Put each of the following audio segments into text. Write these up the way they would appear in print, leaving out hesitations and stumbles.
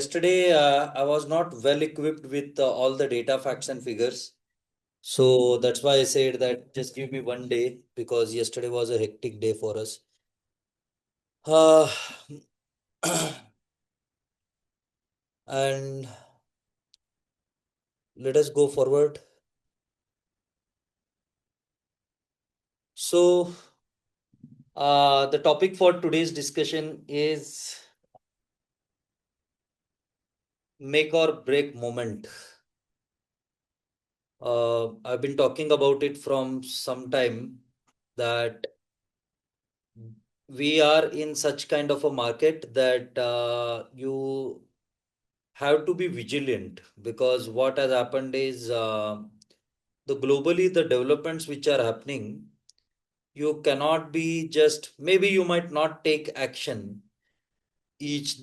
yesterday I was not well equipped with all the data, facts, and figures. So that's why I said that just give me one day because yesterday was a hectic day for us. Uh, and let us go forward. So the topic for today's discussion is make or break moment. I've been talking about it from some time that we are in such kind of a market that you have to be vigilant because what has happened is the globally the developments which are happening, you cannot be just maybe you might not take action each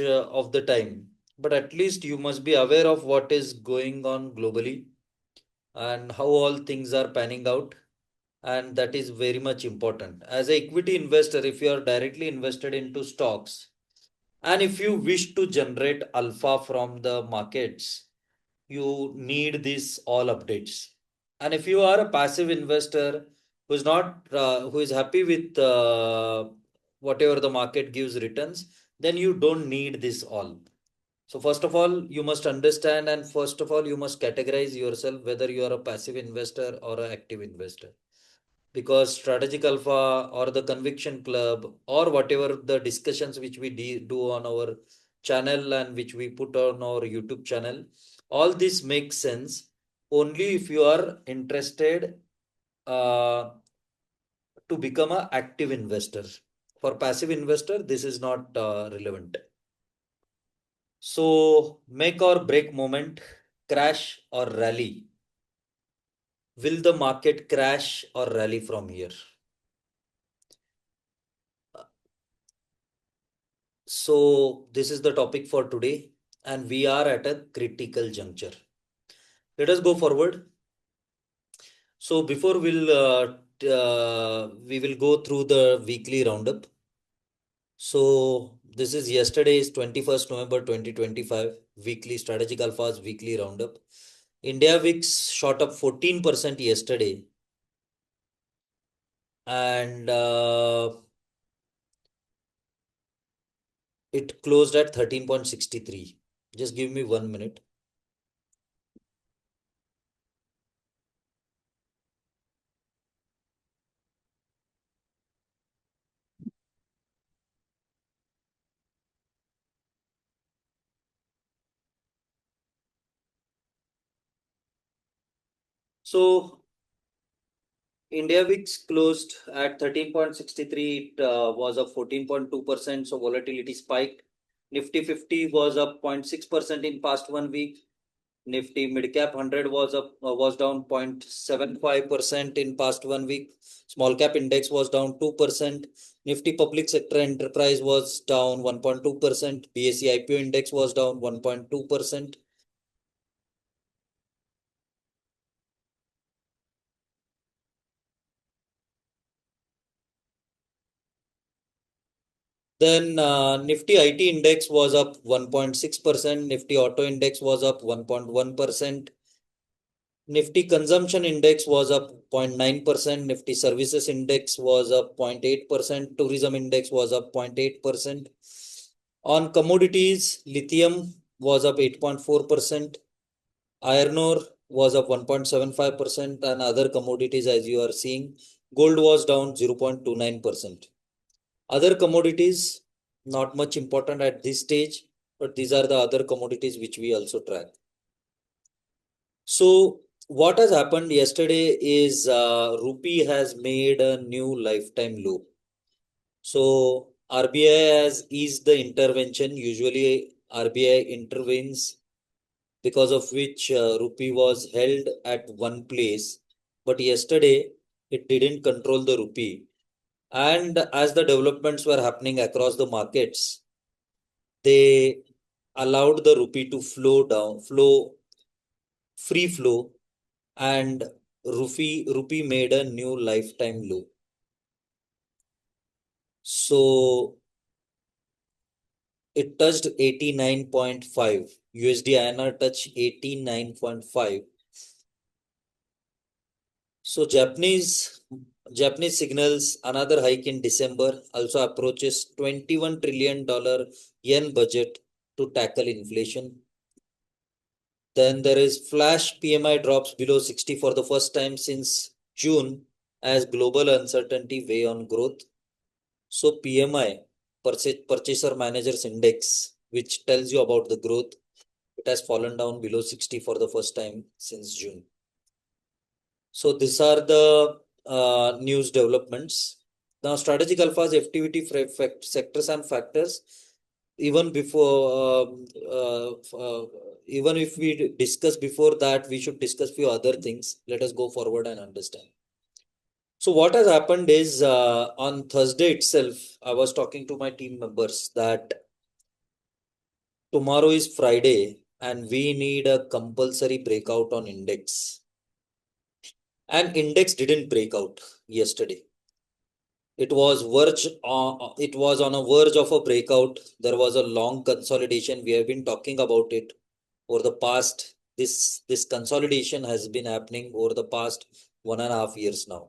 of the time, but at least you must be aware of what is going on globally and how all things are panning out, and that is very much important. As a equity investor, if you are directly invested into stocks and if you wish to generate alpha from the markets, you need these all updates. And if you are a passive investor who is happy with whatever the market gives returns, then you don't need this all. So first of all, you must understand, and first of all, you must categorize yourself whether you are a passive investor or an active investor. Because strategic alpha or the conviction club or whatever the discussions which we do on our channel and which we put on our YouTube channel, all this makes sense only if you are interested uh, to become an active investor. For passive investor, this is not relevant. So make or break moment, crash or rally. Will the market crash or rally from here? So this is the topic for today, and we are at a critical juncture. Let us go forward. So before we will go through the weekly roundup. So this is yesterday's 21st November 2025 weekly strategic alphas weekly roundup. India VIX shot up 14% yesterday, and it closed at 13.63. Just give me 1 minute. So India VIX closed at 13.63. It was up 14.2%. So volatility spiked. Nifty 50 was up 0.6% in past 1 week. Nifty mid cap 100 was down 0.75% in past 1 week. Small cap index was down 2%. Nifty public sector enterprise was down 1.2%. BSE IPO index was down 1.2%. Then Nifty IT index was up 1.6%. Nifty auto index was up 1.1%. Nifty consumption index was up 0.9%. Nifty services index was up 0.8%. Tourism index was up 0.8%. On commodities, lithium was up 8.4%. Iron ore was up 1.75%, and other commodities, as you are seeing, gold was down 0.29%. Other commodities, not much important at this stage, but these are the other commodities which we also track. So what has happened yesterday is rupee has made a new lifetime low. So RBI has eased the intervention. Usually RBI intervenes, because of which rupee was held at one place. But yesterday it didn't control the rupee. And as the developments were happening across the markets, they allowed the rupee to free flow, and rupee made a new lifetime low. So it touched 89.5. USDINR touched 89.5. So Japanese signals another hike in December, also approaches $21 trillion yen budget to tackle inflation. Then there is flash PMI drops below 60 for the first time since June as global uncertainty weigh on growth. So PMI, Purchaser Managers Index, which tells you about the growth, it has fallen down below 60 for the first time since June. So these are the news developments. Now, strategic alphas, activity sectors and factors. Even before, even if we discuss before that, we should discuss few other things. Let us go forward and understand. So what has happened is on Thursday itself, I was talking to my team members that tomorrow is Friday and we need a compulsory breakout on index. And index didn't break out yesterday. It was on a verge of a breakout. There was a long consolidation. We have been talking about it over the past. This consolidation has been happening over the past 1.5 years now.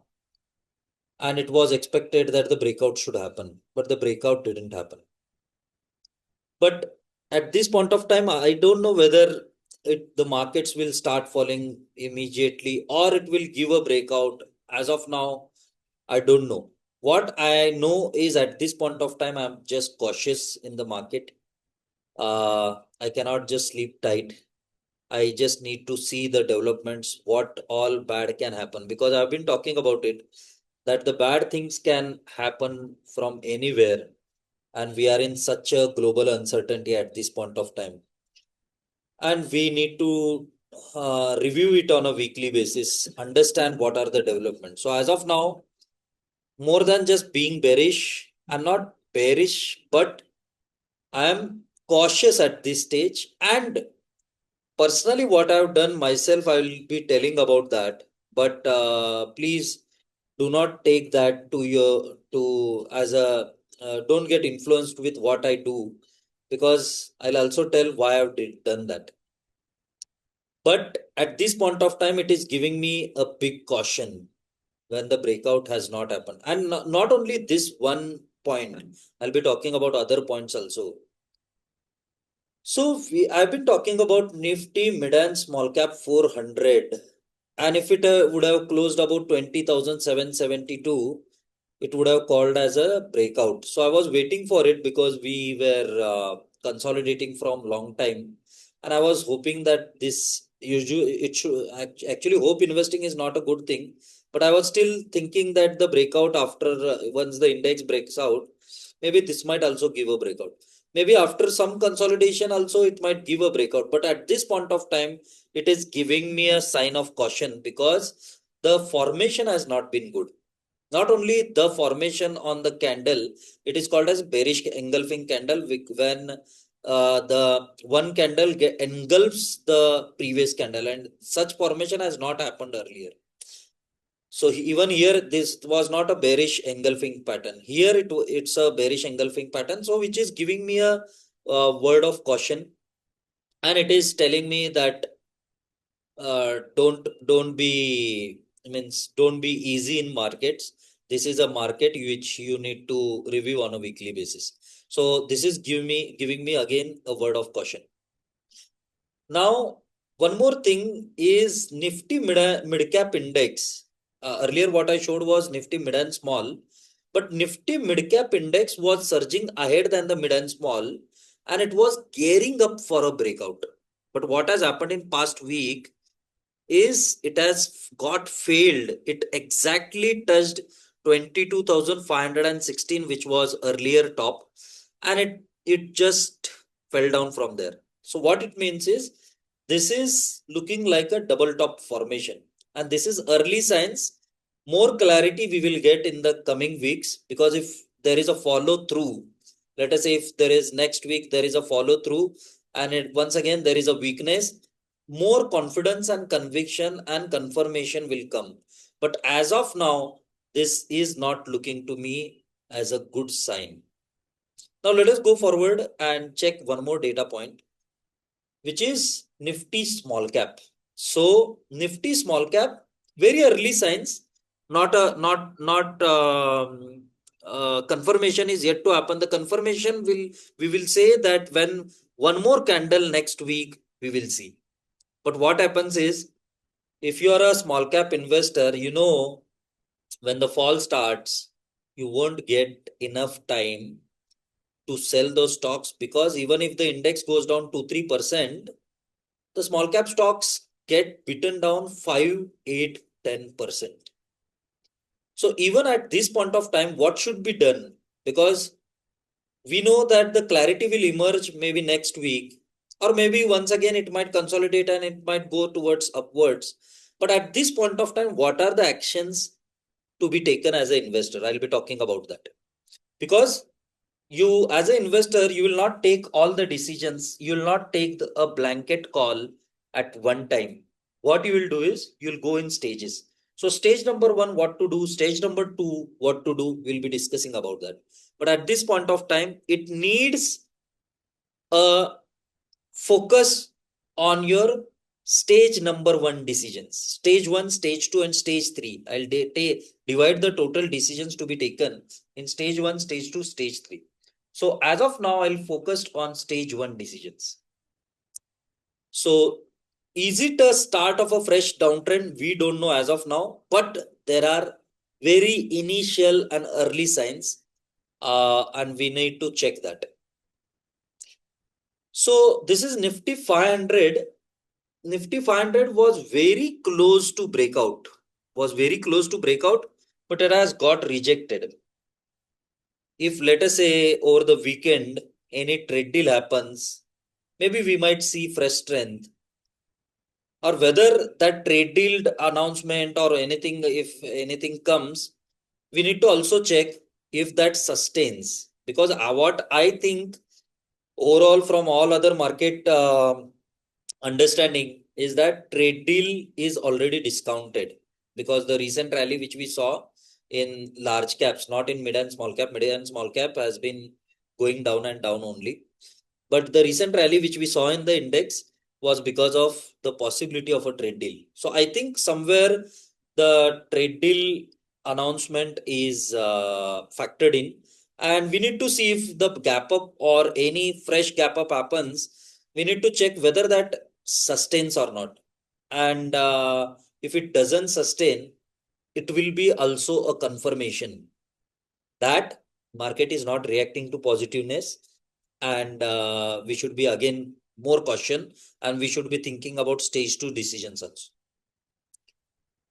And it was expected that the breakout should happen, but the breakout didn't happen. But at this point of time, I don't know whether the markets will start falling immediately or it will give a breakout. As of now, I don't know. What I know is at this point of time, I'm just cautious in the market. I cannot just sleep tight. I just need to see the developments, what all bad can happen, because I've been talking about it, that the bad things can happen from anywhere. And we are in such a global uncertainty at this point of time. And we need to review it on a weekly basis, understand what are the developments. So as of now, more than just being bearish, I'm not bearish, but I am cautious at this stage. And personally, what I've done myself, I will be telling about that. But please do not take that to as a don't get influenced with what I do, because I'll also tell why I've done that. But at this point of time, it is giving me a big caution when the breakout has not happened. And not only this one point, I'll be talking about other points also. So I've been talking about Nifty mid and small cap 400. And if it would have closed about 20,772, it would have called as a breakout. So I was waiting for it because we were consolidating from long time. And I was hoping that it should actually, hope investing is not a good thing. But I was still thinking that the breakout after once the index breaks out, maybe this might also give a breakout. Maybe after some consolidation also it might give a breakout. But at this point of time, it is giving me a sign of caution because the formation has not been good. Not only the formation on the candle, it is called as bearish engulfing candle when the one candle engulfs the previous candle, and such formation has not happened earlier. So even here, this was not a bearish engulfing pattern. Here it's a bearish engulfing pattern, so which is giving me a word of caution, and it is telling me that don't be don't be easy in markets. This is a market which you need to review on a weekly basis. So this is giving me again a word of caution. Now, one more thing is Nifty mid cap index. Earlier, what I showed was Nifty mid and small, but Nifty mid cap index was surging ahead than the mid and small, and it was gearing up for a breakout. But what has happened in past week is it has got failed. It exactly touched 22,516, which was earlier top, and it just fell down from there. So what it means is this is looking like a double top formation, and this is early signs. More clarity we will get in the coming weeks, because if there is a follow through, let us say if there is next week there is a follow through and once again there is a weakness, more confidence and conviction and confirmation will come. But as of now, this is not looking to me as a good sign. Now let us go forward and check one more data point, which is Nifty small cap. So Nifty small cap, very early signs, not confirmation is yet to happen. The confirmation we will say that when one more candle next week we will see. But what happens is, if you are a small cap investor, you know when the fall starts, you won't get enough time to sell those stocks, because even if the index goes down 2-3%, the small cap stocks get beaten down 5, 8, 10%. So even at this point of time, what should be done? Because we know that the clarity will emerge maybe next week, or maybe once again it might consolidate and it might go towards upwards. But at this point of time, what are the actions to be taken as an investor? I'll be talking about that. Because you as an investor, you will not take all the decisions, you will not take a blanket call at one time. What you will do is you'll go in stages. So stage number one, what to do, stage number two, what to do, we'll be discussing about that. But at this point of time, it needs a focus on your stage number one decisions. Stage one, stage two, and stage three. I'll divide the total decisions to be taken in stage one, stage two, stage three. So as of now, I'll focus on stage one decisions. So is it a start of a fresh downtrend? We don't know as of now, but there are very initial and early signs, and we need to check that. So this is Nifty 500. Nifty 500 was very close to breakout, but it has got rejected. If let us say over the weekend, any trade deal happens, maybe we might see fresh strength. Or whether that trade deal announcement or anything, if anything comes, we need to also check if that sustains. Because what I think overall from all other market understanding is that trade deal is already discounted, because the recent rally which we saw in large caps, not in mid and small cap has been going down and down only. But the recent rally which we saw in the index was because of the possibility of a trade deal. So I think somewhere the trade deal announcement is factored in, and we need to see if the gap up or any fresh gap up happens. We need to check whether that sustains or not. And if it doesn't sustain, it will be also a confirmation that market is not reacting to positiveness, and we should be again more caution, and we should be thinking about stage two decisions also.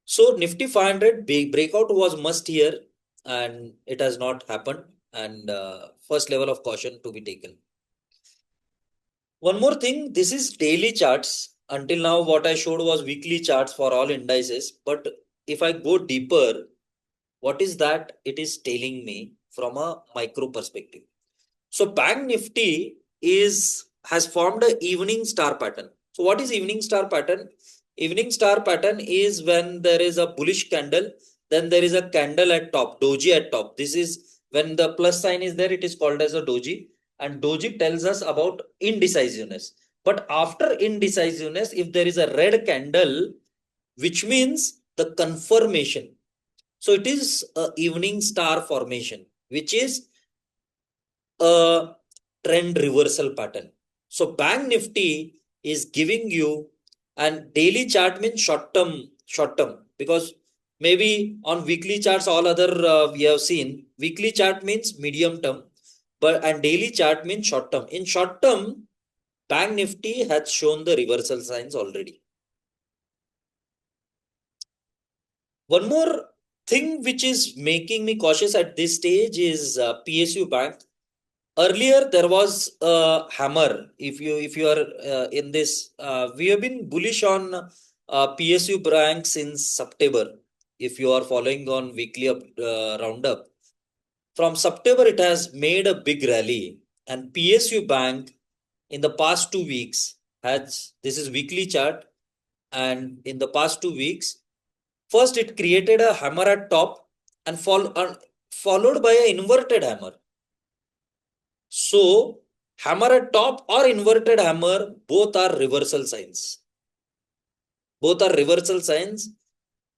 So Nifty 500 big breakout was must here, and it has not happened, and first level of caution to be taken. One more thing, this is daily charts. Until now, what I showed was weekly charts for all indices. But if I go deeper, what is that it is telling me from a micro perspective? So Bank Nifty has formed a evening star pattern. So what is evening star pattern? Evening star pattern is when there is a bullish candle, then there is a candle at top, doji at top. This is when the plus sign is there, it is called as a doji, and doji tells us about indecisiveness. But after indecisiveness, if there is a red candle, which means the confirmation. So it is a evening star formation, which is a trend reversal pattern. So Bank Nifty is giving you, and daily chart means short term, because maybe on weekly charts, all other we have seen, weekly chart means medium term, and daily chart means short term. In short term, Bank Nifty has shown the reversal signs already. One more thing which is making me cautious at this stage is PSU Bank. Earlier there was a hammer. If you are in this, we have been bullish on PSU Bank since September. If you are following on weekly roundup, from September it has made a big rally, and PSU Bank in the past 2 weeks has, this is weekly chart, and in the past 2 weeks, first it created a hammer at top and followed by an inverted hammer. So hammer at top or inverted hammer, both are reversal signs. Both are reversal signs.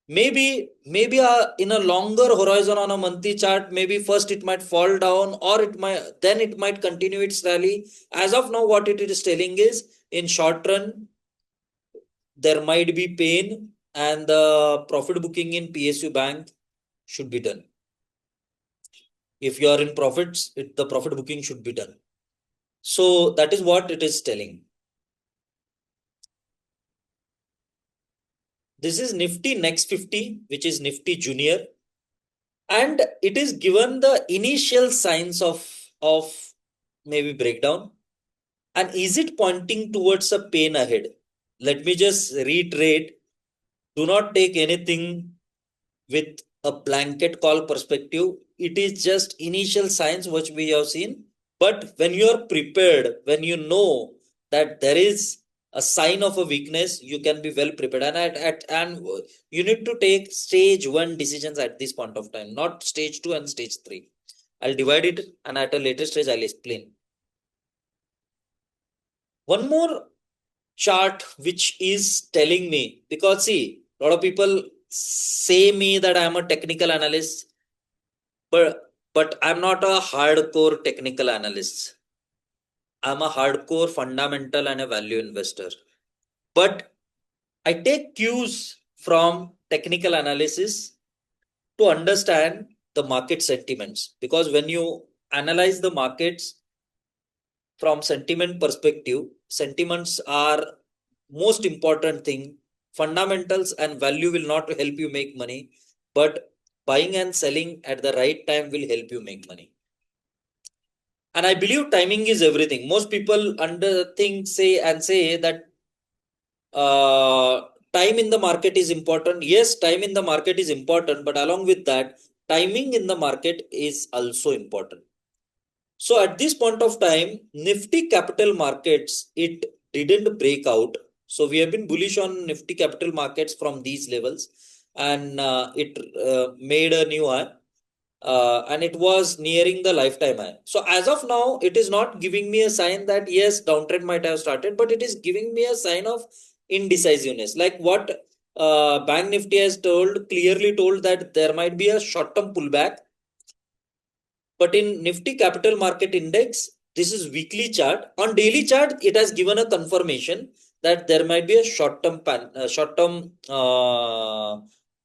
Maybe in a longer horizon on a monthly chart, maybe first it might fall down, or it might continue its rally. As of now, what it is telling is, in short run, there might be pain, and the profit booking in PSU bank should be done. If you are in profits, the profit booking should be done. So that is what it is telling. This is Nifty Next 50, which is Nifty Junior, and it is given the initial signs of maybe breakdown. And is it pointing towards a pain ahead? Let me just reiterate, do not take anything with a blanket call perspective. It is just initial signs which we have seen. But when you are prepared, when you know that there is a sign of a weakness, you can be well prepared. And you need to take stage 1 decisions at this point of time, not stage 2 and stage 3. I'll divide it, and at a later stage I'll explain. One more chart which is telling me, because see, a lot of people say me that I'm a technical analyst, but I'm not a hardcore technical analyst. I'm a hardcore fundamental and a value investor. But I take cues from technical analysis to understand the market sentiments, because when you analyze the markets from sentiment perspective, sentiments are most important thing. Fundamentals and value will not help you make money, but buying and selling at the right time will help you make money. And I believe timing is everything. Most people say that time in the market is important. Yes, time in the market is important, but along with that, timing in the market is also important. So at this point of time, Nifty capital markets, it didn't break out. So we have been bullish on Nifty capital markets from these levels, and it made a new high, and it was nearing the lifetime high. So as of now, it is not giving me a sign that yes, downtrend might have started, but it is giving me a sign of indecisiveness. Like what Bank Nifty has clearly told that there might be a short-term pullback. But in Nifty Capital Market Index, this is weekly chart. On daily chart, it has given a confirmation that there might be a short-term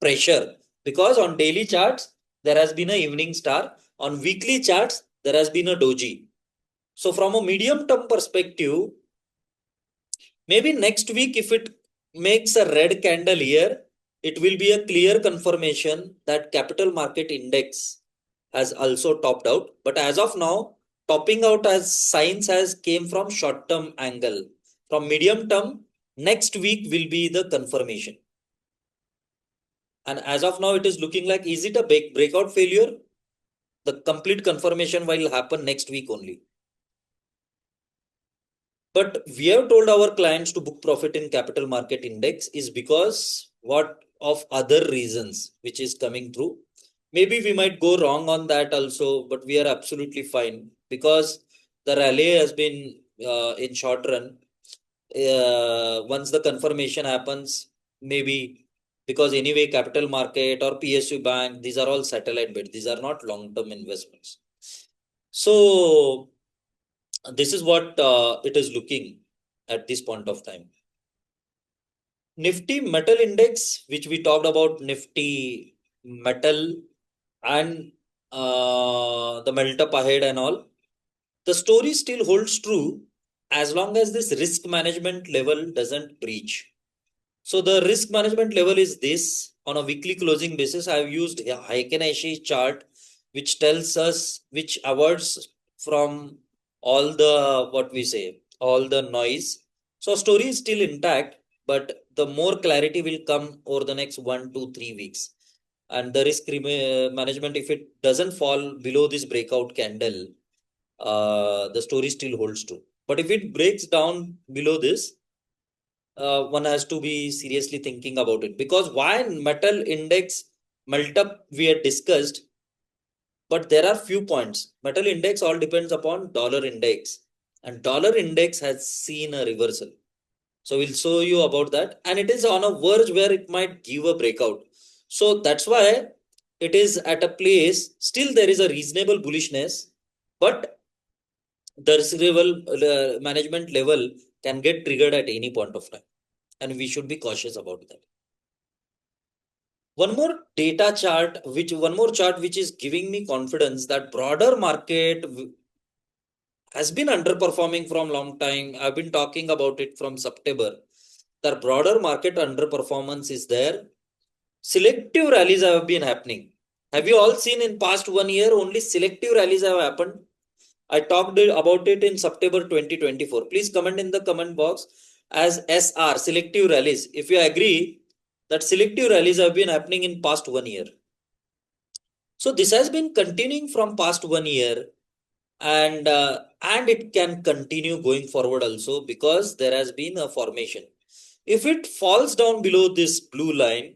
pressure, because on daily charts there has been a evening star. On weekly charts there has been a doji. So from a medium-term perspective, maybe next week if it makes a red candle here, it will be a clear confirmation that capital market index has also topped out. But as of now, topping out as signs has came from short term angle. From medium term, next week will be the confirmation. And as of now, it is looking like, is it a breakout failure? The complete confirmation will happen next week only. But we have told our clients to book profit in capital market index is because what of other reasons which is coming through. Maybe we might go wrong on that also, but we are absolutely fine, because the rally has been in short run. Once the confirmation happens, maybe, because anyway capital market or PSU bank, these are all satellite bets. These are not long-term investments. So this is what it is looking at this point of time. Nifty metal index, which we talked about, Nifty metal and the melt up ahead and all, the story still holds true as long as this risk management level doesn't breach. So the risk management level is this. On a weekly closing basis, I've used a Heiken-Aishi chart, which tells us, which avoids from all the, what we say, all the noise. So story is still intact, but the more clarity will come over the next 1 to 3 weeks. And the risk management, if it doesn't fall below this breakout candle, the story still holds true. But if it breaks down below this, one has to be seriously thinking about it, because why metal index melt up we had discussed, but there are few points. Metal index all depends upon dollar index, and dollar index has seen a reversal. So we'll show you about that, and it is on a verge where it might give a breakout. So that's why it is at a place. Still, there is a reasonable bullishness, but the receivable management level can get triggered at any point of time, and we should be cautious about that. One more chart which is giving me confidence that broader market has been underperforming from long time. I've been talking about it from September. The broader market underperformance is there. Selective rallies have been happening. Have you all seen in past 1 year only selective rallies have happened? I talked about it in September 2024. Please comment in the comment box as SR, selective rallies. If you agree that selective rallies have been happening in past 1 year. So this has been continuing from past 1 year, and it can continue going forward also because there has been a formation. If it falls down below this blue line,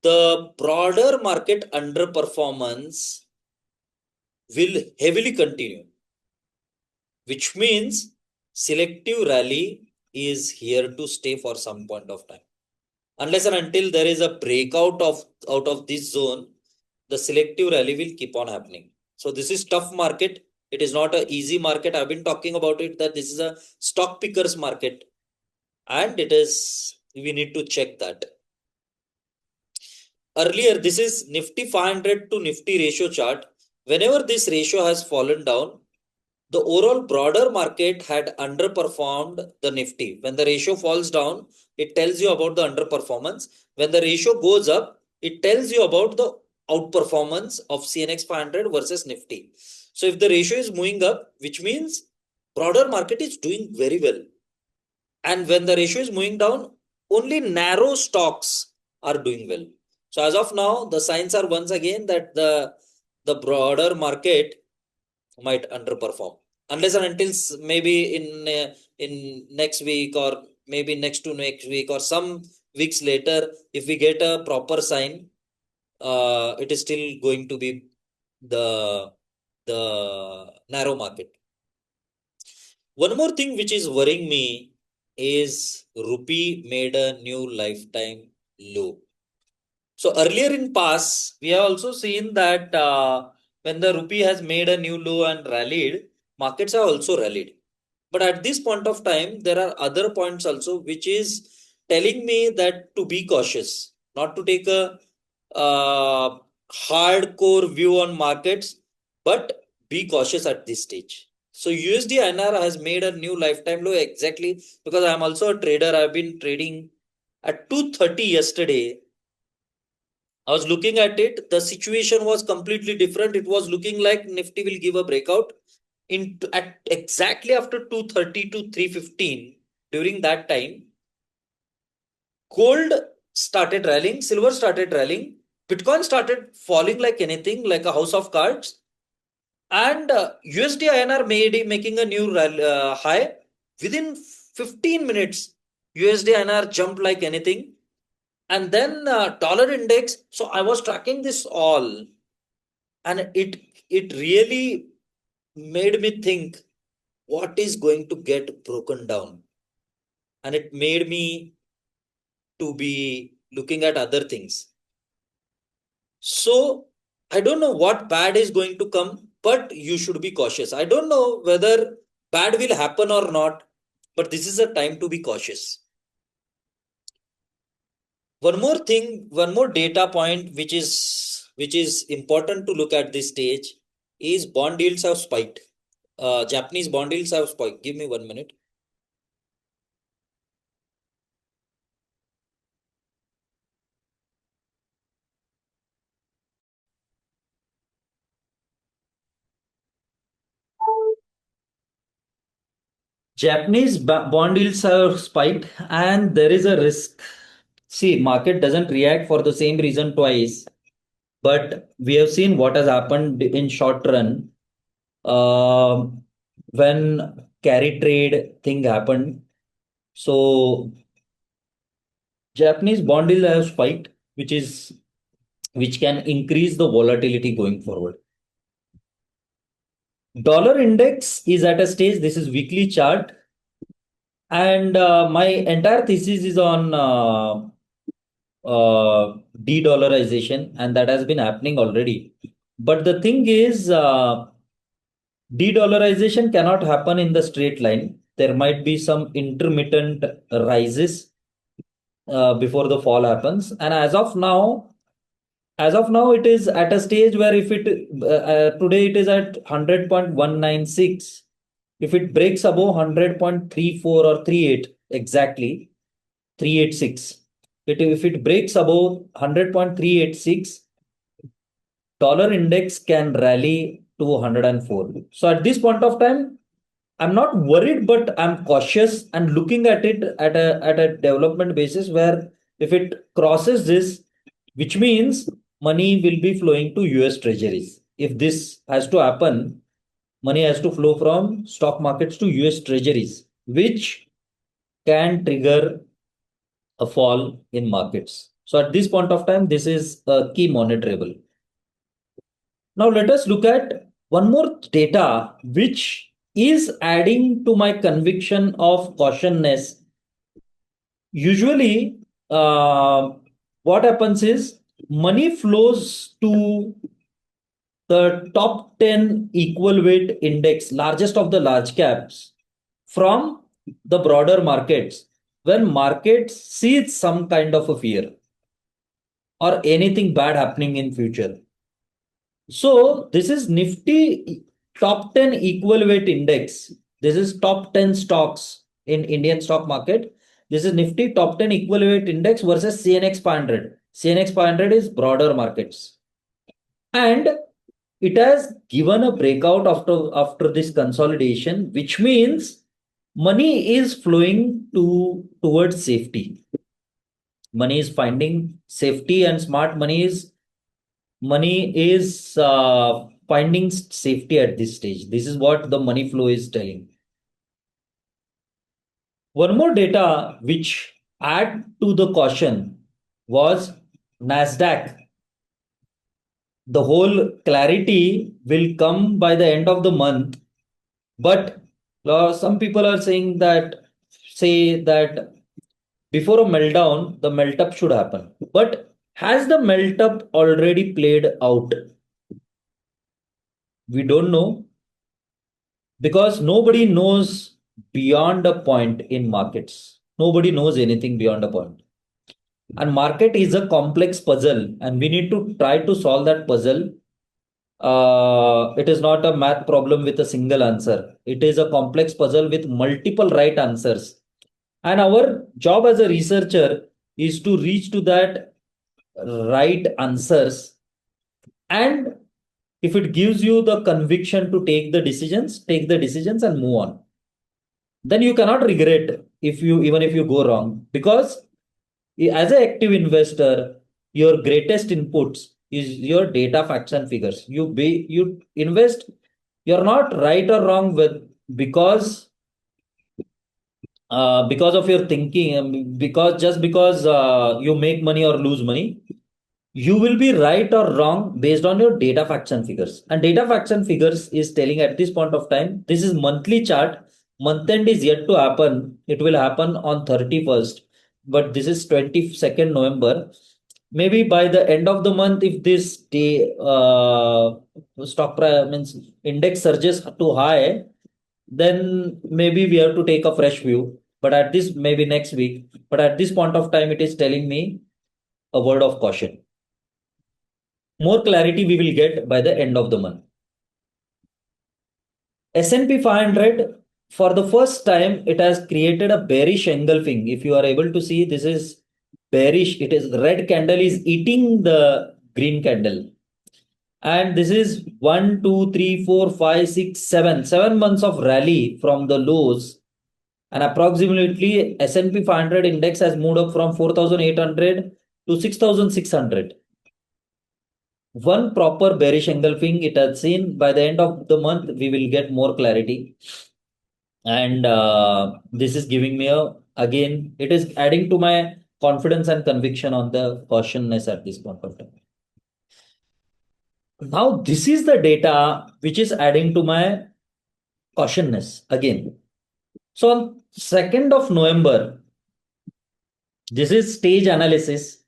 the broader market underperformance will heavily continue, which means selective rally is here to stay for some point of time. Unless and until there is a breakout of out of this zone, the selective rally will keep on happening. So this is tough market. It is not an easy market. I've been talking about it that this is a stock pickers market, and it is, we need to check that. Earlier, this is Nifty 500 to Nifty ratio chart. Whenever this ratio has fallen down, the overall broader market had underperformed the Nifty. When the ratio falls down, it tells you about the underperformance. When the ratio goes up, it tells you about the outperformance of CNX 500 versus Nifty. So if the ratio is moving up, which means broader market is doing very well. And when the ratio is moving down, only narrow stocks are doing well. So as of now, the signs are once again that the broader market might underperform unless and until maybe in next week or maybe next to next week or some weeks later, if we get a proper sign, it is still going to be the narrow market. One more thing which is worrying me is rupee made a new lifetime low. So earlier in past, we have also seen that when the rupee has made a new low and rallied, markets have also rallied. But at this point of time, there are other points also which is telling me that to be cautious, not to take a hardcore view on markets, but be cautious at this stage. So USDINR has made a new lifetime low exactly because I'm also a trader. I've been trading at 230 yesterday. I was looking at it. The situation was completely different. It was looking like Nifty will give a breakout at exactly after 230 to 315. During that time, gold started rallying, silver started rallying, Bitcoin started falling like anything, like a house of cards, and USD INR making a new high. Within 15 minutes, USD INR jumped like anything, and then dollar index. So I was tracking this all, and it really made me think what is going to get broken down, and it made me to be looking at other things. So I don't know what bad is going to come, but you should be cautious. I don't know whether bad will happen or not, but this is a time to be cautious. One more thing, one more data point which is important to look at this stage is bond yields have spiked. Japanese bond yields have spiked. Give me 1 minute. Japanese bond yields have spiked, and there is a risk. See, market doesn't react for the same reason twice, but we have seen what has happened in short run when carry trade thing happened. So Japanese bond yield have spiked, which is which can increase the volatility going forward. Dollar index is at a stage, this is weekly chart, and my entire thesis is on de-dollarization, and that has been happening already. But the thing is, de-dollarization cannot happen in the straight line. There might be some intermittent rises before the fall happens. And as of now, it is at a stage where if it today it is at 100.196. If it breaks above 100.34 or 38 exactly, 386. If it breaks above 100.386, dollar index can rally to 104. So at this point of time, I'm not worried, but I'm cautious and looking at it at a development basis where if it crosses this, which means money will be flowing to US treasuries. If this has to happen, money has to flow from stock markets to US treasuries, which can trigger a fall in markets. So at this point of time, this is a key monitorable. Now let us look at one more data which is adding to my conviction of cautiousness. Usually, what happens is money flows to the top 10 equal weight index, largest of the large caps, from the broader markets when markets see some kind of a fear or anything bad happening in future. So this is Nifty top 10 equal weight index. This is top 10 stocks in Indian stock market. This is Nifty top 10 equal weight index versus CNX 500. CNX 500 is broader markets. And it has given a breakout after this consolidation, which means money is flowing towards safety. Money is finding safety, and smart money is finding safety at this stage. This is what the money flow is telling. One more data which add to the caution was NASDAQ. The whole clarity will come by the end of the month, but some people are say that before a meltdown, the melt up should happen. But has the melt up already played out? We don't know, because nobody knows beyond a point in markets. Nobody knows anything beyond a point. And market is a complex puzzle, and we need to try to solve that puzzle. It is not a math problem with a single answer. It is a complex puzzle with multiple right answers. And our job as a researcher is to reach to that right answers. And if it gives you the conviction to take the decisions and move on. Then you cannot regret even if you go wrong, because as an active investor, your greatest inputs is your data, facts, and figures. You invest. You're not right or wrong with because of your thinking, because you make money or lose money. You will be right or wrong based on your data, facts, and figures. And data, facts, and figures is telling at this point of time, this is monthly chart. Month end is yet to happen. It will happen on 31st, but this is 22nd November. Maybe by the end of the month, if this day stock price means index surges too high, then maybe we have to take a fresh view. But at this, maybe next week. But at this point of time, it is telling me a word of caution. More clarity we will get by the end of the month. S&P 500, for the first time, it has created a bearish engulfing. If you are able to see, this is bearish. It is red candle is eating the green candle. And this is 1, 2, 3, 4, 5, 6, 7. 7 months of rally from the lows. And approximately S&P 500 index has moved up from 4,800 to 6,600. One proper bearish engulfing it has seen. By the end of the month, we will get more clarity. And this is giving me it is adding to my confidence and conviction on the cautiousness at this point of time. Now, this is the data which is adding to my cautiousness again. So on 2nd of November, this is stage analysis.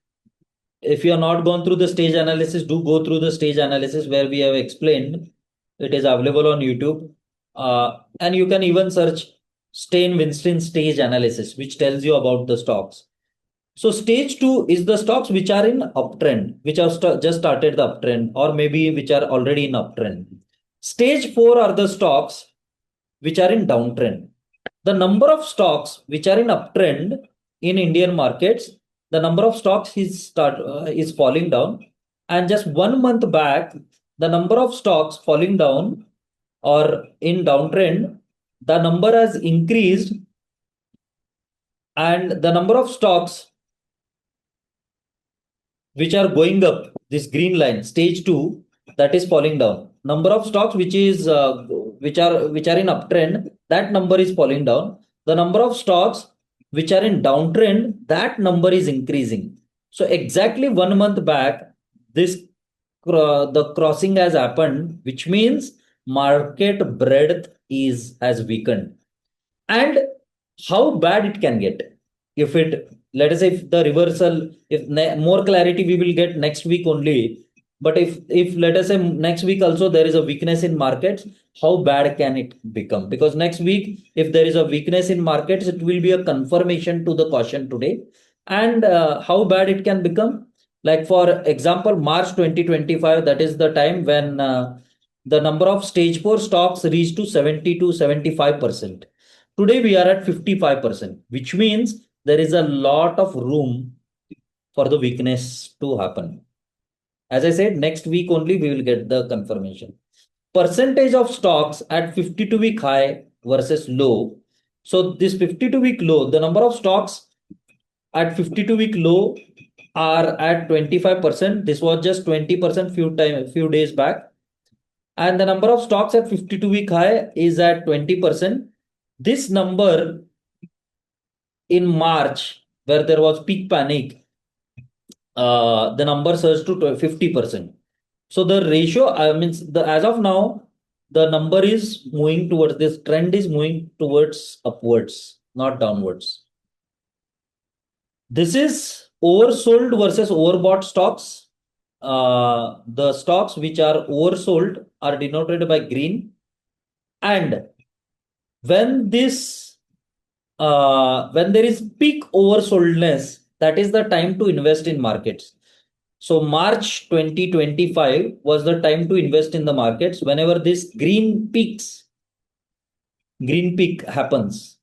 If you are not gone through the stage analysis, do go through the stage analysis where we have explained. It is available on YouTube. And you can even search Stein Winston stage analysis, which tells you about the stocks. So stage two is the stocks which are in uptrend, which have just started the uptrend, or maybe which are already in uptrend. Stage four are the stocks which are in downtrend. The number of stocks which are in uptrend in Indian markets, the number of stocks is falling down, and just 1 month back, the number of stocks falling down or in downtrend, the number has increased, and the number of stocks which are going up, this green line, stage two, that is falling down. Number of stocks which are in uptrend, that number is falling down. The number of stocks which are in downtrend, that number is increasing. So exactly 1 month back, this the crossing has happened, which means market breadth is has weakened. And how bad it can get if it, let us say, if the reversal, if more clarity we will get next week only. But if let us say next week also there is a weakness in markets, how bad can it become? Because next week if there is a weakness in markets, it will be a confirmation to the caution today. And how bad it can become, like for example March 2025, that is the time when the number of stage 4 stocks reached to 70 to 75%. Today we are at 55%, which means there is a lot of room for the weakness to happen. As I said, next week only we will get the confirmation. Percentage of stocks at 52-week high versus low. So this 52-week low, the number of stocks at 52-week low are at 25%. This was just 20% few days back. And the number of stocks at 52-week high is at 20%. This number in March, where there was peak panic, the number surged to 50%. So the ratio, I mean, as of now, the number is moving towards, this trend is moving towards upwards, not downwards. This is oversold versus overbought stocks. The stocks which are oversold are denoted by green. And when when there is peak oversoldness, that is the time to invest in markets. So March 2025 was the time to invest in the markets. Whenever this green peak happens,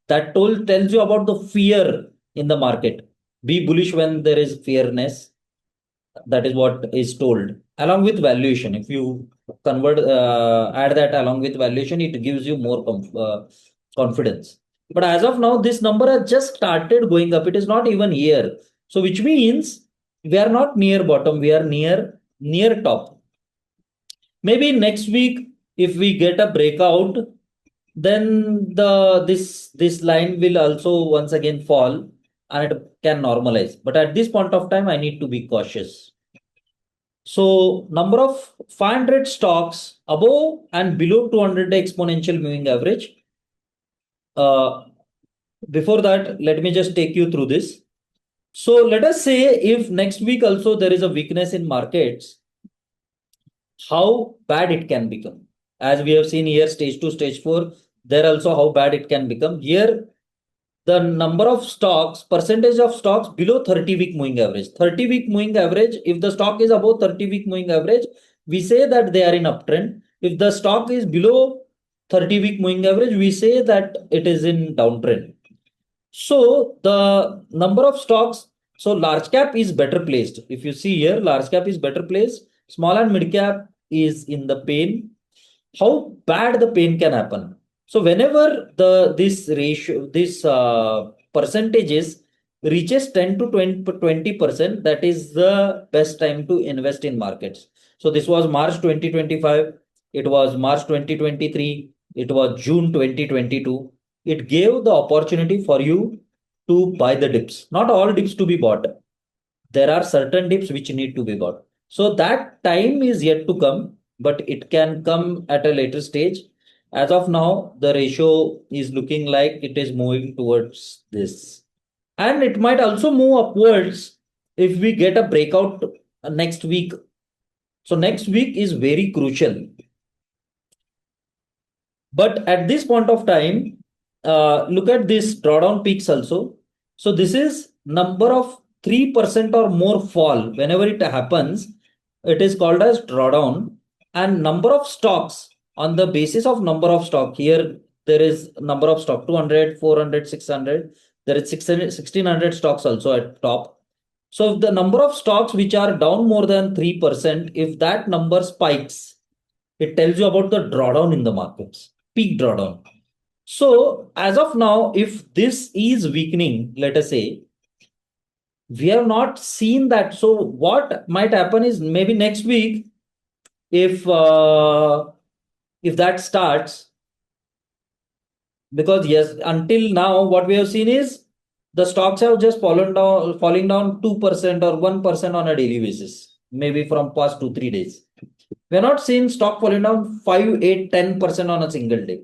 that tells you about the fear in the market. Be bullish when there is fearness. That is what is told. Along with valuation, if you add that along with valuation, it gives you more confidence. But as of now, this number has just started going up. It is not even here. So which means we are not near bottom, we are near top. Maybe next week, if we get a breakout, then this line will also once again fall and it can normalize. But at this point of time, I need to be cautious. So number of 500 stocks above and below 200 exponential moving average. Before that, let me just take you through this. So let us say if next week also there is a weakness in markets, how bad it can become. As we have seen here, stage 2, stage 4, there also how bad it can become. Here, the number of stocks, percentage of stocks below 30-week moving average. 30-week moving average, if the stock is above 30-week moving average, we say that they are in uptrend. If the stock is below 30-week moving average, we say that it is in downtrend. So the number of stocks, so large cap is better placed. If you see here, large cap is better placed. Small and mid cap is in the pain. How bad the pain can happen? So whenever this ratio, this percentages reaches 10 to 20%, that is the best time to invest in markets. So this was March 2025. It was March 2023. It was June 2022. It gave the opportunity for you to buy the dips. Not all dips to be bought. There are certain dips which need to be bought. So that time is yet to come, but it can come at a later stage. As of now, the ratio is looking like it is moving towards this. And it might also move upwards if we get a breakout next week. So next week is very crucial. But at this point of time, look at this drawdown peaks also. So this is number of 3% or more fall. Whenever it happens, it is called as drawdown. And number of stocks, on the basis of number of stock, here there is number of stock 200, 400, 600. There is 600, 1600 stocks also at top. So if the number of stocks which are down more than 3%, if that number spikes, it tells you about the drawdown in the markets, peak drawdown. So as of now, if this is weakening, let us say, we have not seen that. So what might happen is maybe next week, if that starts, because yes, until now what we have seen is the stocks have just falling down 2% or 1% on a daily basis, maybe from past 2-3 days. We are not seeing stock falling down 5, 8, 10% on a single day.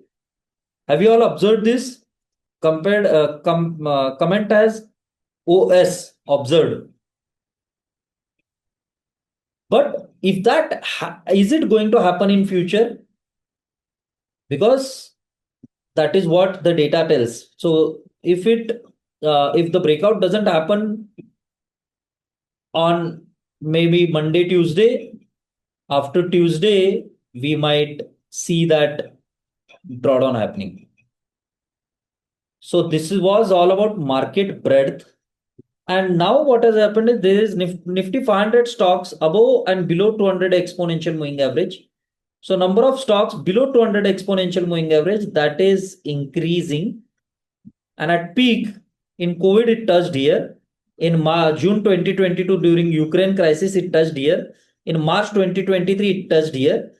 Have you all observed this? Comment as OS observed. But if that is it going to happen in future? Because that is what the data tells. So if the breakout doesn't happen on maybe Monday, Tuesday, after Tuesday, we might see that drawdown happening. So this was all about market breadth. And now what has happened is there is Nifty 500 stocks above and below 200 exponential moving average. So number of stocks below 200 exponential moving average, that is increasing. And at peak in COVID, it touched here. In June 2022, during Ukraine crisis, it touched here. In March 2023, it touched here.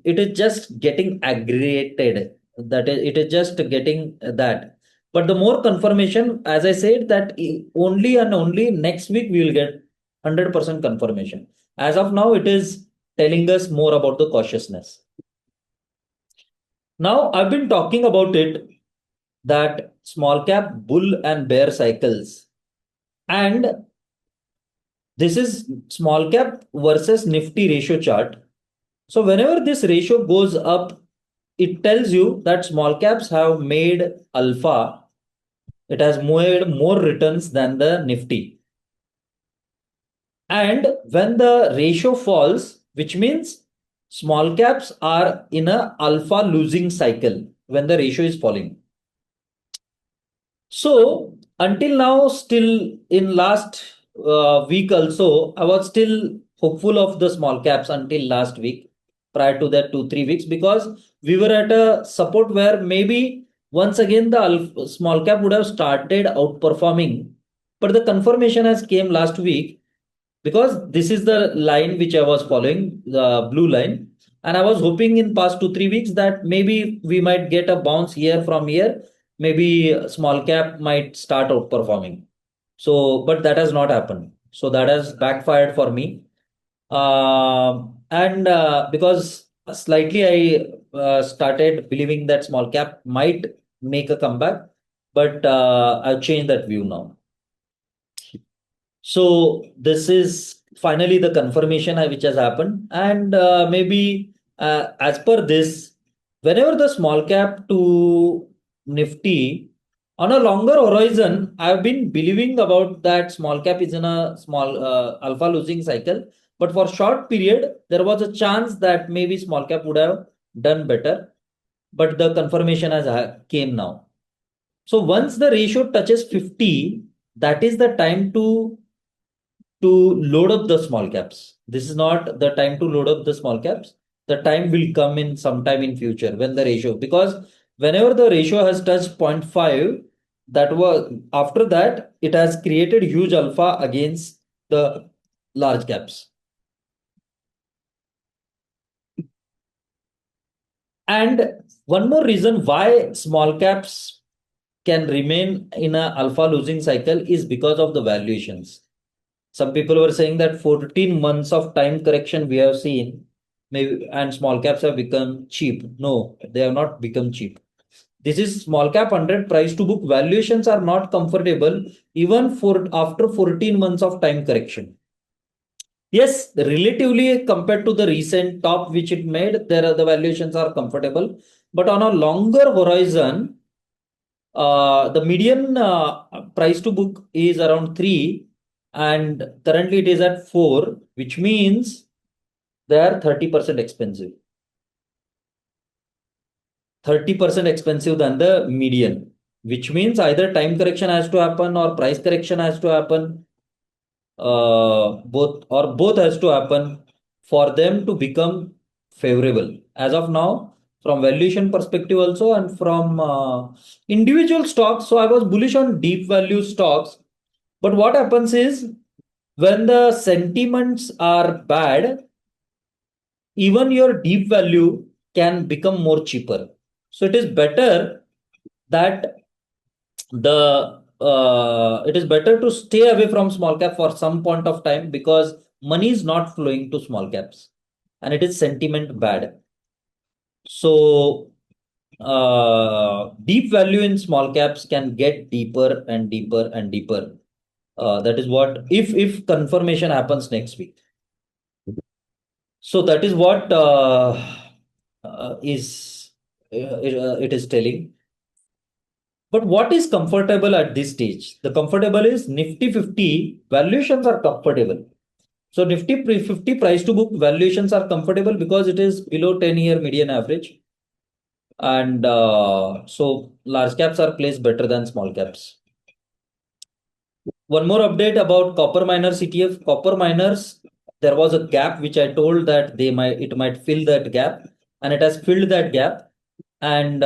It is just getting aggregated. That is, it is just getting that. But the more confirmation, as I said, that only and only next week we will get 100% confirmation. As of now, it is telling us more about the cautiousness. Now, I've been talking about it, that small cap bull and bear cycles. And this is small cap versus Nifty ratio chart. So whenever this ratio goes up, it tells you that small caps have made alpha. It has made more returns than the Nifty. And when the ratio falls, which means small caps are in a alpha losing cycle when the ratio is falling. So until now, still in last week also, I was still hopeful of the small caps until last week, prior to that 2-3 weeks, because we were at a support where maybe once again the small cap would have started outperforming. But the confirmation has came last week, because this is the line which I was following, the blue line. And I was hoping in past 2-3 weeks that maybe we might get a bounce here from here. Maybe small cap might start outperforming. So, but that has not happened. So that has backfired for me. And because slightly I started believing that small cap might make a comeback, but I've changed that view now. So this is finally the confirmation which has happened. And maybe as per this, whenever the small cap to Nifty on a longer horizon, I've been believing about that small cap is in a small alpha losing cycle. But for short period, there was a chance that maybe small cap would have done better. But the confirmation has came now. So once the ratio touches 50, that is the time to load up the small caps. This is not the time to load up the small caps. The time will come in sometime in future when the ratio, because whenever the ratio has touched 0.5, that was after that, it has created huge alpha against the large caps. And one more reason why small caps can remain in a alpha losing cycle is because of the valuations. Some people were saying that 14 months of time correction we have seen, maybe, and small caps have become cheap. No, they have not become cheap. This is small cap 100 price to book valuations are not comfortable even for after 14 months of time correction. Yes, relatively compared to the recent top which it made, there are the valuations are comfortable. But on a longer horizon, the median price to book is around 3, and currently it is at 4, which means they are 30% expensive. 30% expensive than the median, which means either time correction has to happen or price correction has to happen, both has to happen for them to become favorable. As of now, from valuation perspective also, and from individual stocks, so I was bullish on deep value stocks. But what happens is when the sentiments are bad, even your deep value can become more cheaper. So it is better that it is better to stay away from small cap for some point of time, because money is not flowing to small caps and it is sentiment bad. So deep value in small caps can get deeper and deeper and deeper. That is what, if confirmation happens next week. So that is what it is telling. But what is comfortable at this stage? The comfortable is Nifty 50 valuations are comfortable. So Nifty 50 price to book valuations are comfortable because it is below 10-year median average. And so large caps are placed better than small caps. One more update about copper miners ETF. Copper miners, there was a gap which I told that it might fill that gap, and it has filled that gap. And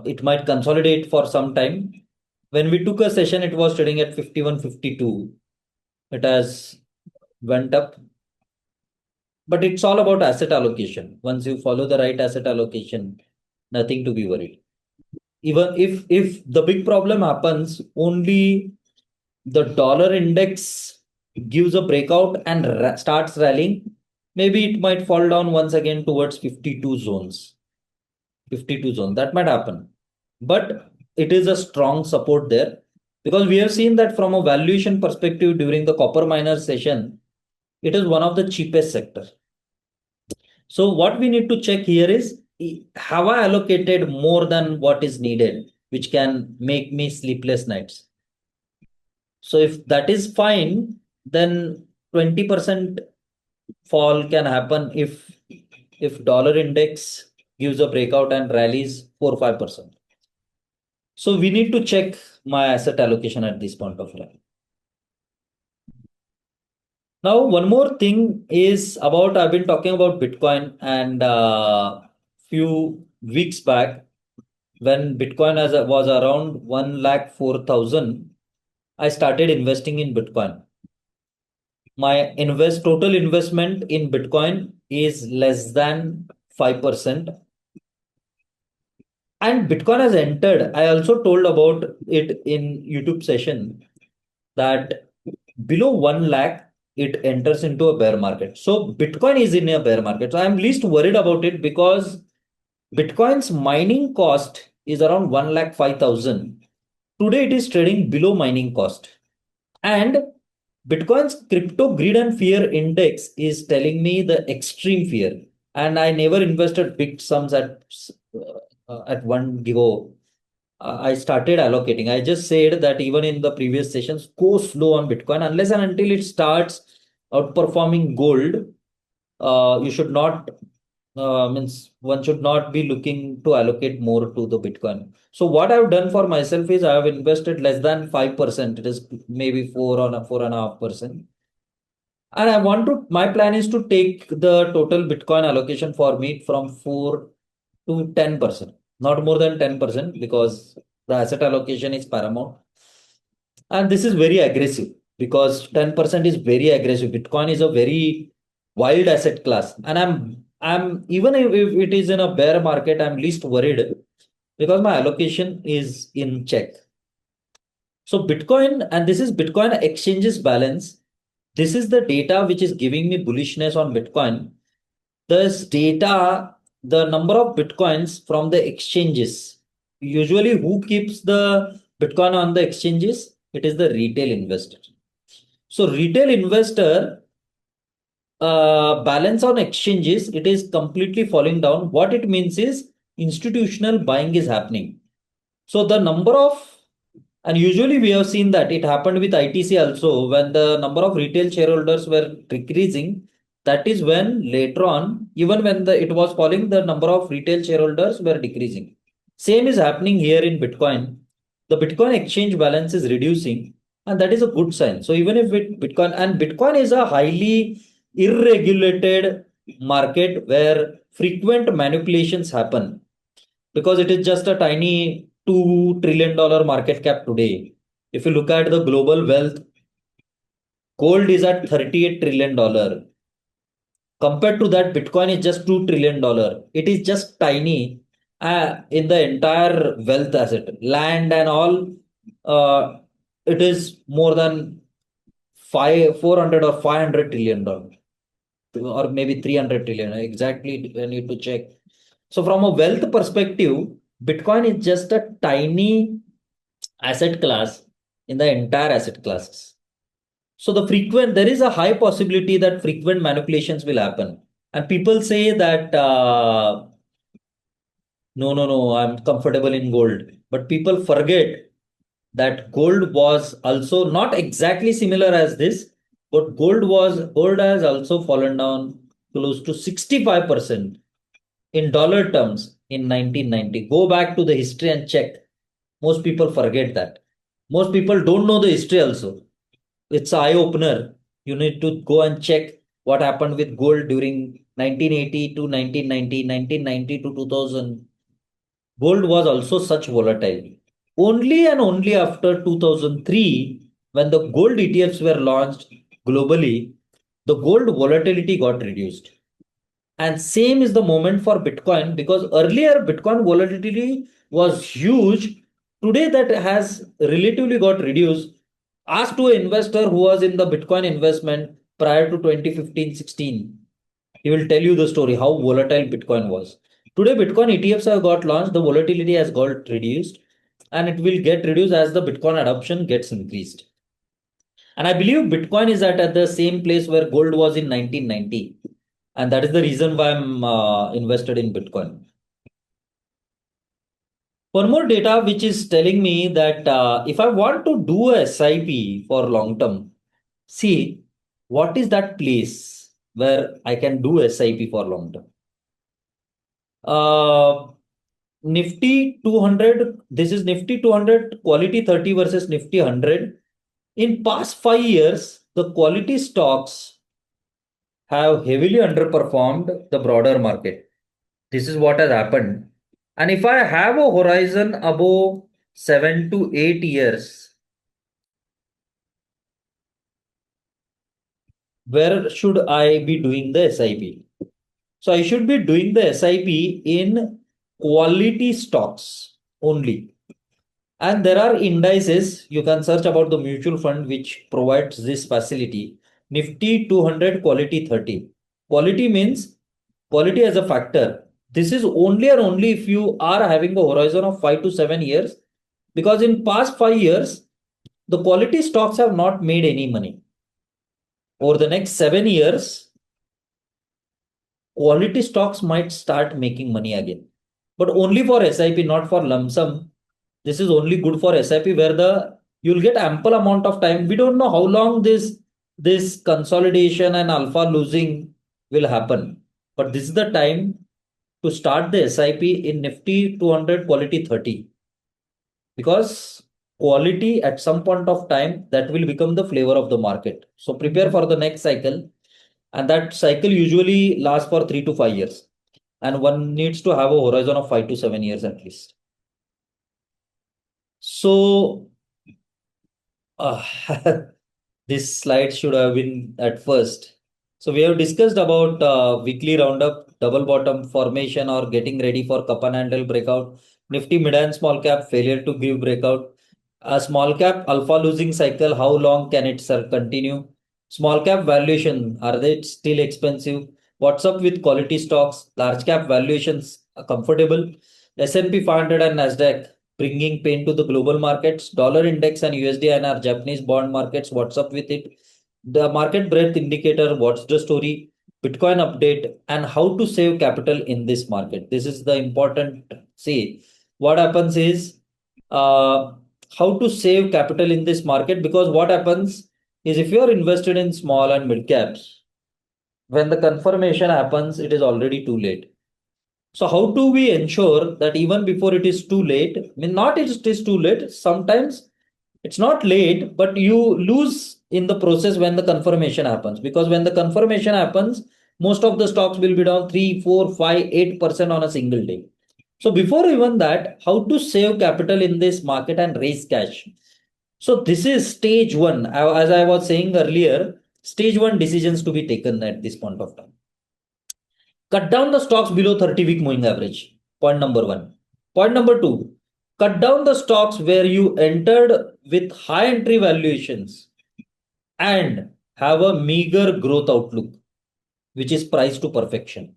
it might consolidate for some time. When we took a session, it was trading at 51.52. It has went up, but it's all about asset allocation. Once you follow the right asset allocation, nothing to be worried. Even if the big problem happens, only the dollar index gives a breakout and starts rallying, maybe it might fall down once again towards 52 zones. 52 zone, that might happen. But it is a strong support there, because we have seen that from a valuation perspective during the copper miner session, it is one of the cheapest sector. So what we need to check here is, have I allocated more than what is needed, which can make me sleepless nights? So if that is fine, then 20% fall can happen if dollar index gives a breakout and rallies 4-5%. So we need to check my asset allocation at this point of time. Now, one more thing is about, I've been talking about Bitcoin, and few weeks back when Bitcoin was around 1,04,000, I started investing in Bitcoin. My total investment in Bitcoin is less than 5%. And Bitcoin has entered. I also told about it in YouTube session that below 1 lakh, it enters into a bear market. So Bitcoin is in a bear market. So I'm least worried about it because Bitcoin's mining cost is around 1,05,000. Today it is trading below mining cost. And Bitcoin's crypto greed and fear index is telling me the extreme fear. And I never invested big sums at one go. I started allocating. I just said that even in the previous sessions, go slow on Bitcoin unless and until it starts outperforming gold. You should not, means one should not be looking to allocate more to the Bitcoin. So what I've done for myself is I have invested less than 5%. It is maybe 4.5%. And my plan is to take the total Bitcoin allocation for me from 4 to 10%, not more than 10%, because the asset allocation is paramount. And this is very aggressive because 10% is very aggressive. Bitcoin is a very wild asset class. And I'm even if it is in a bear market, I'm least worried because my allocation is in check. So Bitcoin, and this is Bitcoin exchanges balance. This is the data which is giving me bullishness on Bitcoin. This data, the number of Bitcoins from the exchanges. Usually, who keeps the Bitcoin on the exchanges? It is the retail investor. So retail investor balance on exchanges, it is completely falling down. What it means is institutional buying is happening. So the number of, and usually we have seen that it happened with ITC also, when the number of retail shareholders were decreasing. That is when later on, even when it was falling, the number of retail shareholders were decreasing. Same is happening here in Bitcoin. The Bitcoin exchange balance is reducing, and that is a good sign. So even if Bitcoin, and Bitcoin is a highly irregulated market where frequent manipulations happen, because it is just a tiny $2 trillion market cap today. If you look at the global wealth, gold is at $38 trillion. Compared to that, Bitcoin is just $2 trillion. It is just tiny in the entire wealth asset, land and all. It is more than 400 or $500 trillion, or maybe 300 trillion. Exactly, I need to check. So from a wealth perspective, Bitcoin is just a tiny asset class in the entire asset classes. So there is a high possibility that frequent manipulations will happen. And people say that, no, no, no, I'm comfortable in gold. But people forget that gold was also not exactly similar as this, but gold has also fallen down close to 65% in dollar terms in 1990. Go back to the history and check. Most people forget that. Most people don't know the history also. It's an eye opener. You need to go and check what happened with gold during 1980 to 1990, 1990 to 2000. Gold was also such volatile. Only and only after 2003, when the gold ETFs were launched globally, the gold volatility got reduced. And same is the moment for Bitcoin, because earlier Bitcoin volatility was huge. Today that has relatively got reduced. Ask to an investor who was in the Bitcoin investment prior to 2015-16. He will tell you the story how volatile Bitcoin was. Today Bitcoin ETFs have got launched, the volatility has got reduced, and it will get reduced as the Bitcoin adoption gets increased. And I believe Bitcoin is at the same place where gold was in 1990. And that is the reason why I'm invested in Bitcoin. One more data which is telling me that if I want to do a SIP for long term, see what is that place where I can do SIP for long term. Nifty 200, this is Nifty 200 quality 30 versus Nifty 100. In past 5 years, the quality stocks have heavily underperformed the broader market. This is what has happened. And if I have a horizon above 7 to 8 years, where should I be doing the SIP? So I should be doing the SIP in quality stocks only. And there are indices, you can search about the mutual fund which provides this facility. Nifty 200 quality 30. Quality means quality as a factor. This is only and only if you are having a horizon of 5 to 7 years, because in past 5 years, the quality stocks have not made any money. Over the next 7 years, quality stocks might start making money again, but only for SIP, not for lump sum. This is only good for SIP where you'll get ample amount of time. We don't know how long this consolidation and alpha losing will happen, but this is the time to start the SIP in Nifty 200 quality 30, because quality at some point of time that will become the flavor of the market. So prepare for the next cycle, and that cycle usually lasts for 3 to 5 years, and one needs to have a horizon of 5 to 7 years at least. So uh, this slide should have been at first. So we have discussed about weekly roundup, double bottom formation or getting ready for cup and handle breakout, Nifty mid and small cap failure to give breakout, A small cap alpha losing cycle, how long can it continue? Small cap valuation, are they still expensive? What's up with quality stocks? Large cap valuations are comfortable. S&P 500 and NASDAQ bringing pain to the global markets. Dollar index and USDINR Japanese bond markets, what's up with it? The market breadth indicator, what's the story? Bitcoin update and how to save capital in this market. This is the important. See, what happens is uh, how to save capital in this market, because what happens is if you are invested in small and mid caps, when the confirmation happens, it is already too late. So how do we ensure that even before it is too late, I mean, not it is too late, sometimes it's not late, but you lose in the process when the confirmation happens. Because when the confirmation happens, most of the stocks will be down 3, 4, 5, 8% on a single day. So before even that, how to save capital in this market and raise cash. So this is stage one. As I was saying earlier, stage one decisions to be taken at this point of time. Cut down the stocks below 30-week moving average. Point number one. Point number two, cut down the stocks where you entered with high entry valuations and have a meager growth outlook, which is priced to perfection.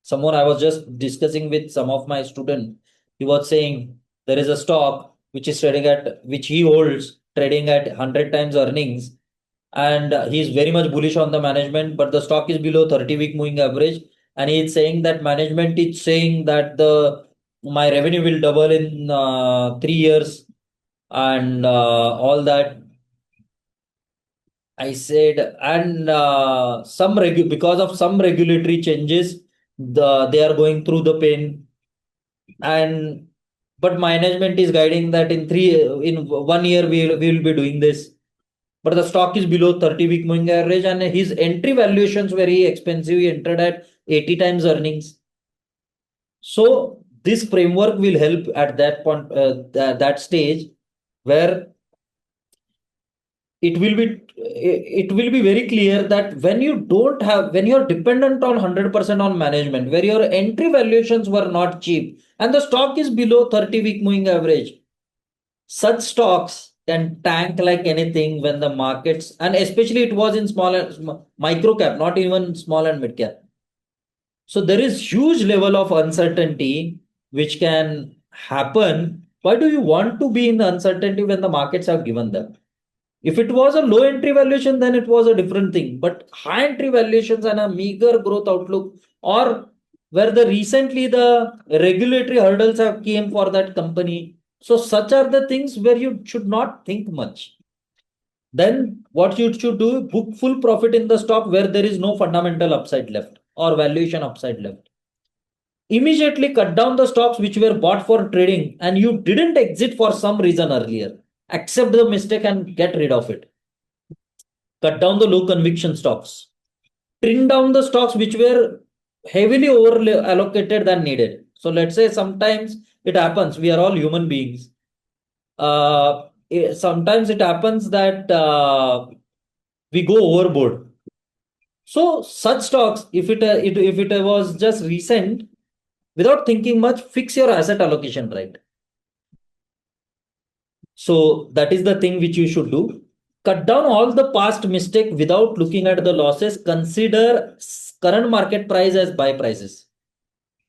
Someone I was just discussing with some of my students, he was saying there is a stock which is trading at, which he holds, trading at 100 times earnings, and he is very much bullish on the management, but the stock is below 30-week moving average, and he is saying that management is saying that the my revenue will double in 3 years and all that. I said, and because of some regulatory changes, they are going through the pain, and but management is guiding that in 1 year we will be doing this. But the stock is below 30-week moving average, and his entry valuations very expensive. He entered at 80 times earnings. So this framework will help at that point, that stage where it will be very clear that when you're dependent on 100% on management, where your entry valuations were not cheap and the stock is below 30-week moving average, such stocks can tank like anything when the markets, and especially it was in small and micro cap, not even small and mid cap. So there is huge level of uncertainty which can happen. Why do you want to be in the uncertainty when the markets have given them? If it was a low entry valuation, then it was a different thing. But high entry valuations and a meager growth outlook, or where the recently the regulatory hurdles have came for that company. So such are the things where you should not think much. Then what you should do, book full profit in the stock where there is no fundamental upside left or valuation upside left. Immediately cut down the stocks which were bought for trading and you didn't exit for some reason earlier. Accept the mistake and get rid of it. Cut down the low conviction stocks. Trim down the stocks which were heavily over allocated than needed. So let's say sometimes it happens. We are all human beings. Sometimes it happens that we go overboard. So such stocks, if it was just recent, without thinking much, fix your asset allocation right. So that is the thing which you should do. Cut down all the past mistake without looking at the losses. Consider current market price as buy prices.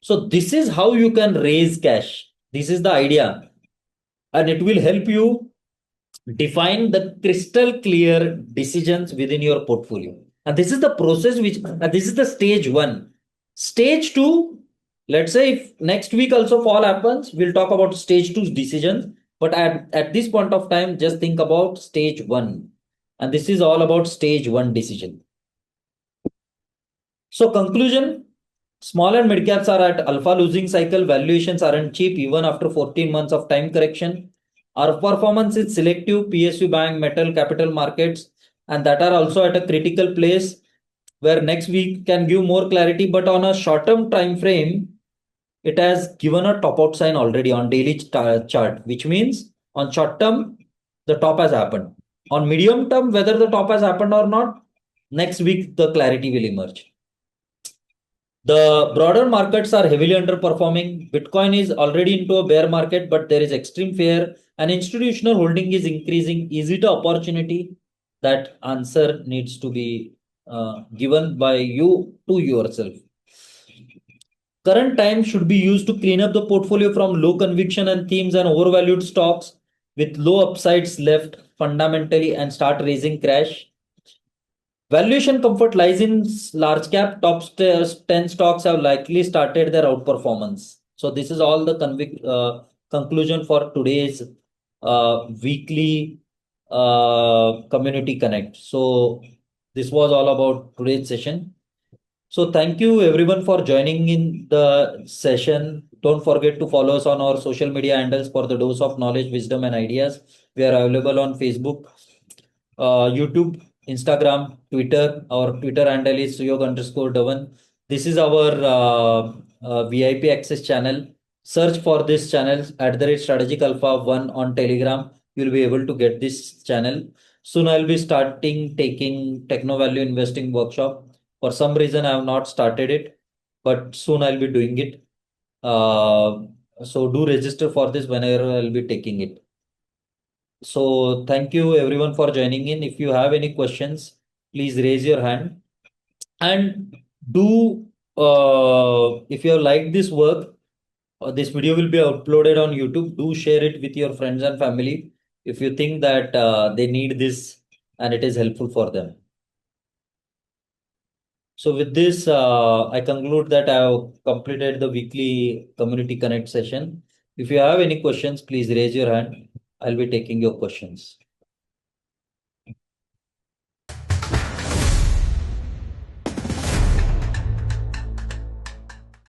So this is how you can raise cash. This is the idea. And it will help you define the crystal clear decisions within your portfolio. And this is the process this is the stage one. Stage two, let's say if next week also fall happens, we'll talk about stage two decisions. But at this point of time, just think about stage one. And this is all about stage one decision. So conclusion, small and mid caps are at alpha losing cycle. Valuations aren't cheap even after 14 months of time correction. Our performance is selective, PSU bank, metal, capital markets, and that are also at a critical place where next week can give more clarity. But on a short-term time frame, it has given a top out sign already on daily chart, which means on short term, the top has happened. On medium term, whether the top has happened or not, next week the clarity will emerge. The broader markets are heavily underperforming. Bitcoin is already into a bear market, but there is extreme fear An institutional holding is increasing. Is it an opportunity? That answer needs to be given by you to yourself. Current time should be used to clean up the portfolio from low conviction and themes and overvalued stocks with low upsides left fundamentally and start raising crash. Valuation comfort lies in large cap. Top 10 stocks have likely started their outperformance. So this is all the conclusion for today's weekly community connect. So this was all about today's session. So thank you everyone for joining in the session. Don't forget to follow us on our social media handles for the dose of knowledge, wisdom, and ideas. We are available on Facebook, YouTube, Instagram, Twitter. Our Twitter handle is Suyog_Dhawan. This is our VIP access channel. Search for this channel at the rate Strategic Alpha 1 on Telegram. You'll be able to get this channel. Soon I'll be starting taking techno value investing workshop. For some reason, I have not started it, but soon I'll be doing it. So do register for this whenever I'll be taking it. So thank you everyone for joining in. If you have any questions, please raise your hand. And do if you have liked this work, this video will be uploaded on YouTube. Do share it with your friends and family if you think that they need this and it is helpful for them. So with this, I conclude that I have completed the weekly community connect session. If you have any questions, please raise your hand. I'll be taking your questions.